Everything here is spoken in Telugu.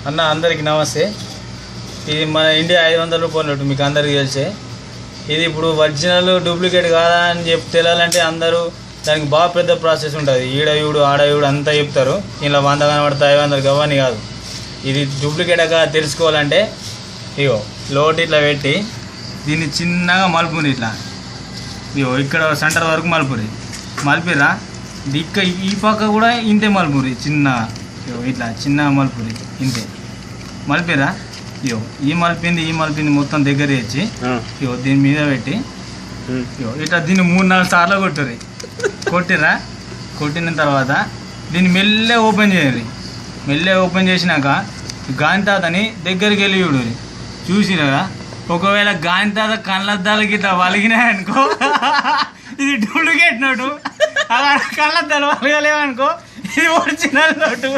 అన్న అందరికీ నమస్తే. ఇది మన ఇండియా 500 రూపాయల నోటు, మీకు అందరికీ తెలిసే. ఇది ఇప్పుడు ఒరిజినల్ డూప్లికేట్ కాదా అని తెలియాలంటే అందరూ దానికి బాగా పెద్ద ప్రాసెస్ ఉంటుంది. ఈడయుడు ఆడయుడు అంతా చెప్తారు. ఇలా 100 కనబడతాయి 500 గవ్వని కాదు. ఇది డూప్లికేట్ తెలుసుకోవాలంటే ఇగో లోటు ఇట్లా పెట్టి దీన్ని చిన్నగా మలుపుని ఇట్లా ఇగో ఇక్కడ సెంటర్ వరకు మలిపిరా దిక్క ఈ పక్క కూడా ఇంతే మలుపురి చిన్నగా ఇట్లా చిన్న మలుపురి ఇంతే మలిపిరా. ఇగో ఈ మలిపింది మొత్తం దగ్గర తెచ్చి ఇగో దీని మీద పెట్టి ఇగో ఇట్లా దీన్ని 3-4 సార్లు కొట్టిరా. కొట్టిన తర్వాత దీన్ని మెల్లె ఓపెన్ చేయాలి. మెల్లె ఓపెన్ చేసినాక గాని తాతని దగ్గరికి వెళ్ళి చూసిరా. ఒకవేళ గాని తాత కళ్ళద్దాలకి ఇట్లా వలిగినాయనుకో ఇది డూప్లికేట్ నోటు. అలా కళ్ళద్దాలు వలగలేవనుకో ఇది ఒరిజినల్ నోటు.